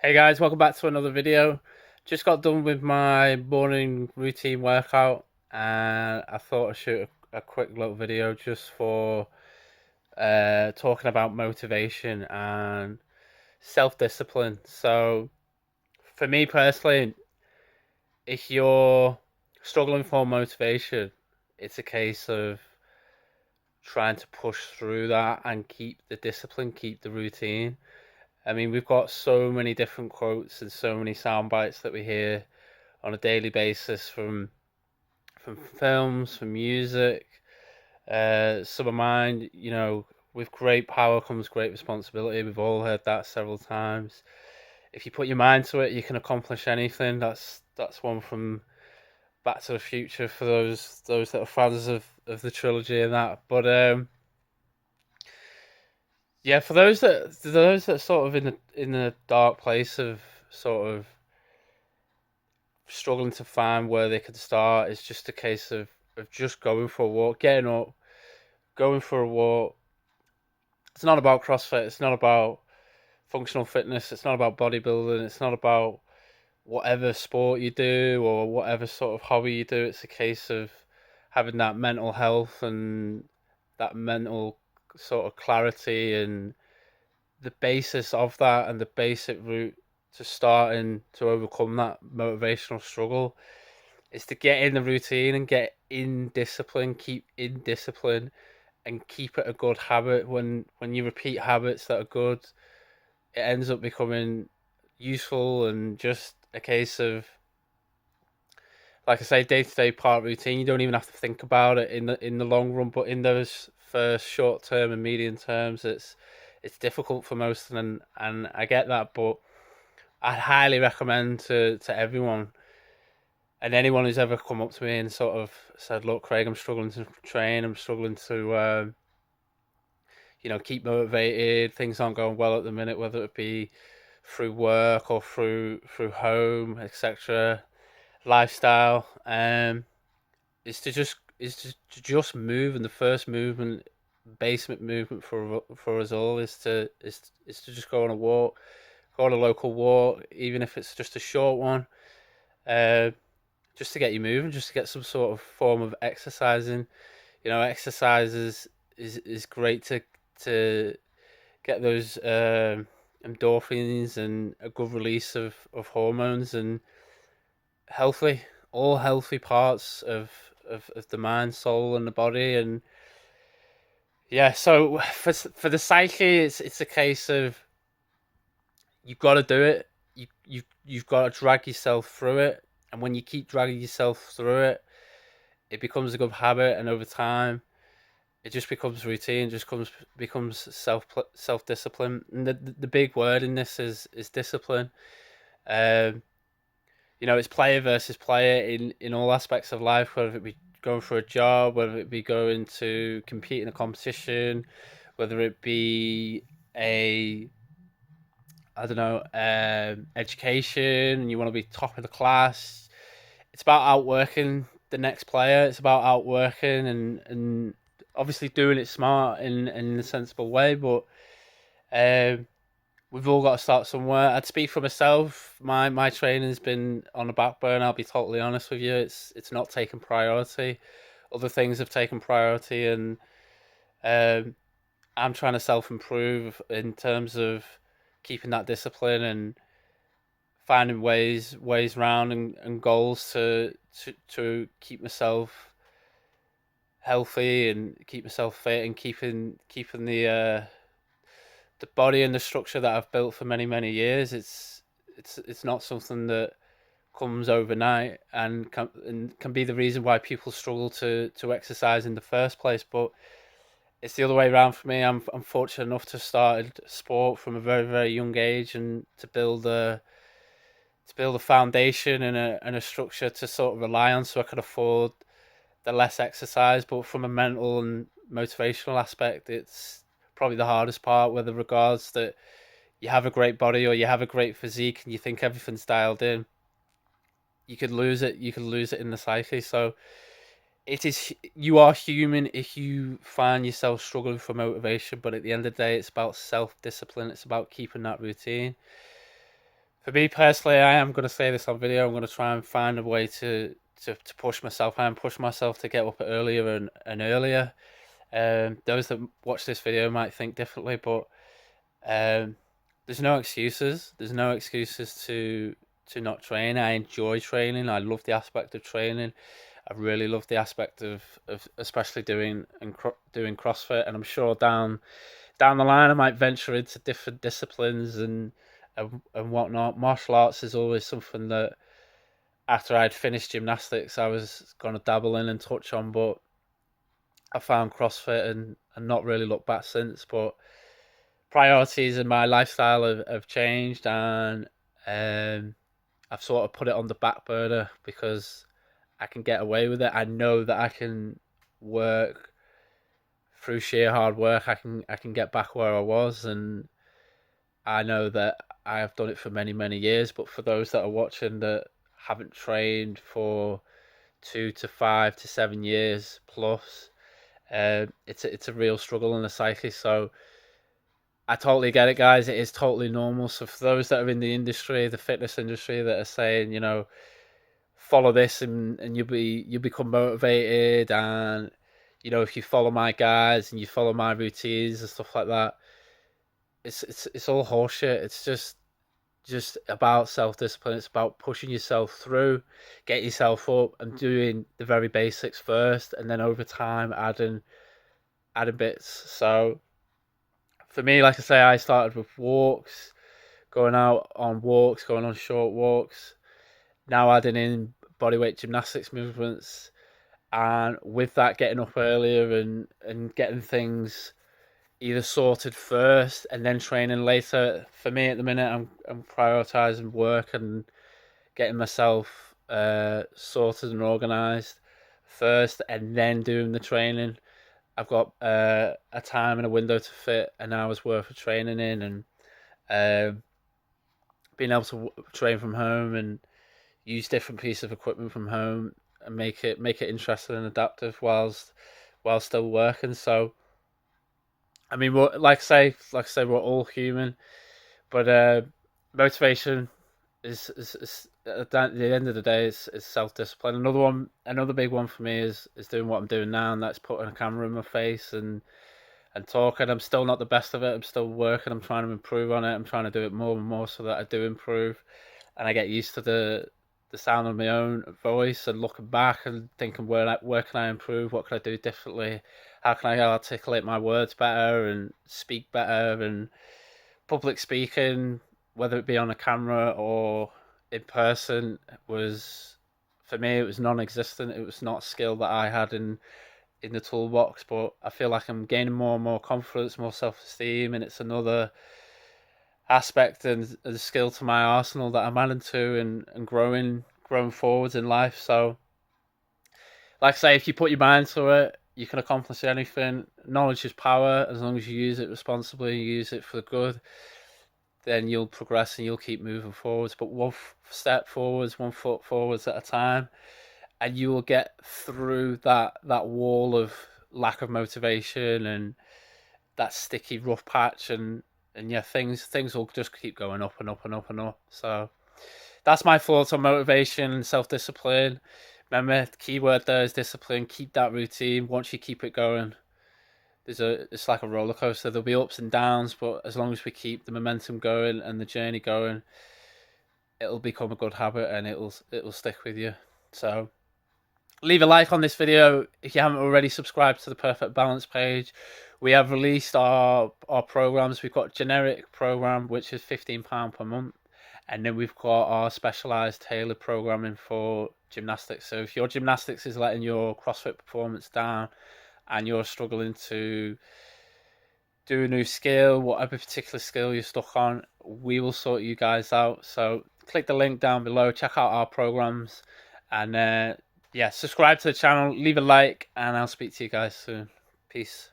Hey guys, welcome back to another video. Just got done with my morning routine workout and I thought I'd shoot a quick little video just for talking about motivation and self-discipline. So for me personally, if you're struggling for motivation, it's a case of trying to push through that and keep the discipline, keep the routine. I mean, we've got so many different quotes and so many sound bites that we hear on a daily basis from films, from music. Some of mine, with great power comes great responsibility. We've all heard that several times. If you put your mind to it, you can accomplish anything. That's one from Back to the Future for those that are fans of the trilogy and that. But yeah, for those that are sort of in the dark place of sort of struggling to find where they could start. It's just a case of just going for a walk, getting up, going for a walk. It's not about CrossFit. It's not about functional fitness. It's not about bodybuilding. It's not about whatever sport you do or whatever sort of hobby you do. It's a case of having that mental health and that mental sort of clarity and the basis of that and the basic route to starting to overcome that motivational struggle is to get in the routine and get in discipline, keep in discipline, and keep it a good habit. When you repeat habits that are good, it ends up becoming useful and just a case of, like I say, day to day part routine. You don't even have to think about it in the long run, but in those first short term and medium terms, it's difficult for most, and I get that, but I highly recommend to everyone and anyone who's ever come up to me and sort of said, "Look, Craig, I'm struggling to train. I'm struggling to, keep motivated. Things aren't going well at the minute, whether it be through work or through home, etc. Lifestyle. Is to just move, and the first movement, basement movement for us all, is to just go on a walk, go on a local walk, even if it's just a short one. Uh, just to get you moving, just to get some sort of form of exercising. Exercise is great to get those endorphins and a good release of hormones and healthy, all healthy parts of the mind, soul, and the body. And yeah, so for the psyche, it's a case of you've got to do it. You've got to drag yourself through it, and when you keep dragging yourself through it, it becomes a good habit, and over time, it just becomes routine. Just becomes self discipline. And the big word in this is discipline. Um, it's player versus player in all aspects of life, whether it be going for a job, whether it be going to compete in a competition, whether it be a I don't know, education, and you want to be top of the class. It's about outworking the next player. It's about outworking and obviously doing it smart in a sensible way. But um, we've all got to start somewhere. I'd speak for myself. My training's been on the back burner. I'll be totally honest with you. It's not taken priority. Other things have taken priority, and um, I'm trying to self improve in terms of keeping that discipline and finding ways round and goals to keep myself healthy and keep myself fit and keeping the body and the structure that I've built for many years. It's not something that comes overnight and can be the reason why people struggle to exercise in the first place. But it's the other way around for me. I'm fortunate enough to start sport from a very young age and to build a foundation and a structure to sort of rely on, so I could afford the less exercise. But from a mental and motivational aspect, it's probably the hardest part, with the regards that you have a great body or you have a great physique and you think everything's dialed in. You could lose it. You could lose it in the psyche. So you are human if you find yourself struggling for motivation. But at the end of the day, it's about self discipline. It's about keeping that routine. For me personally, I am going to say this on video. I'm going to try and find a way to push myself. I am push myself to get up earlier and earlier. Those that watch this video might think differently, but um, there's no excuses. There's no excuses to not train. I enjoy training. I love the aspect of training. I really love the aspect of especially doing CrossFit, and I'm sure down the line I might venture into different disciplines and whatnot. Martial arts is always something that after I'd finished gymnastics I was going to dabble in and touch on, but I found CrossFit and not really looked back since. But priorities in my lifestyle have changed, and um, I've sort of put it on the back burner because I can get away with it. I know that I can work through sheer hard work. I can get back where I was, and I know that I have done it for many many years. But for those that are watching that haven't trained for 2 to 5 to 7 years plus, it's a real struggle in the psyche. So I totally get it, guys. It is totally normal. So for those that are in the industry, the fitness industry, that are saying, follow this and you'll become motivated, and if you follow my guides and you follow my routines and stuff like that, it's all horseshit. It's just about self discipline. It's about pushing yourself through, get yourself up, and doing the very basics first, and then over time adding bits. So for me, like I say, I started with walks, going out on walks, going on short walks. Now adding in bodyweight gymnastics movements, and with that, getting up earlier and getting things either sorted first and then training later. For me, at the minute, I'm prioritizing work and getting myself sorted and organized first, and then doing the training. I've got a time and a window to fit an hour's worth of training in, and um being able to train from home and use different pieces of equipment from home and make it interesting and adaptive while still working. So I mean, like I say, we're all human, but motivation is at the end of the day is self discipline. Another big one for me is doing what I'm doing now, and that's putting a camera in my face and talking. I'm still not the best of it. I'm still working. I'm trying to improve on it. I'm trying to do it more and more so that I do improve, and I get used to the sound of my own voice and looking back and thinking where can I improve? What can I do differently? How can I articulate my words better and speak better? And public speaking, whether it be on a camera or in person, was for me it was non-existent. It was not a skill that I had in the toolbox, but I feel like I'm gaining more and more confidence, more self-esteem, and it's another aspect and a skill to my arsenal that I'm adding to and growing forwards in life. So like I say, if you put your mind to it, you can accomplish anything. Knowledge is power. As long as you use it responsibly, you use it for the good, then you'll progress and you'll keep moving forwards. But one step forwards, 1 foot forwards at a time, and you will get through that wall of lack of motivation and that sticky rough patch, and yeah, things will just keep going up and up and up and up. So that's my thoughts on motivation and self discipline. Remember, the key word there is discipline. Keep that routine. Once you keep it going, it's like a roller coaster. There'll be ups and downs, but as long as we keep the momentum going and the journey going, it'll become a good habit and it'll stick with you. So leave a like on this video if you haven't already subscribed to the Perfect Balance page. We have released our programs. We've got generic program, which is £15 per month, and then we've got our specialized tailored programming for gymnastics. So if your gymnastics is letting your CrossFit performance down and you're struggling to do a new skill, whatever particular skill you're stuck on, we will sort you guys out. So click the link down below, check out our programs, and yeah, subscribe to the channel, leave a like, and I'll speak to you guys soon. Peace.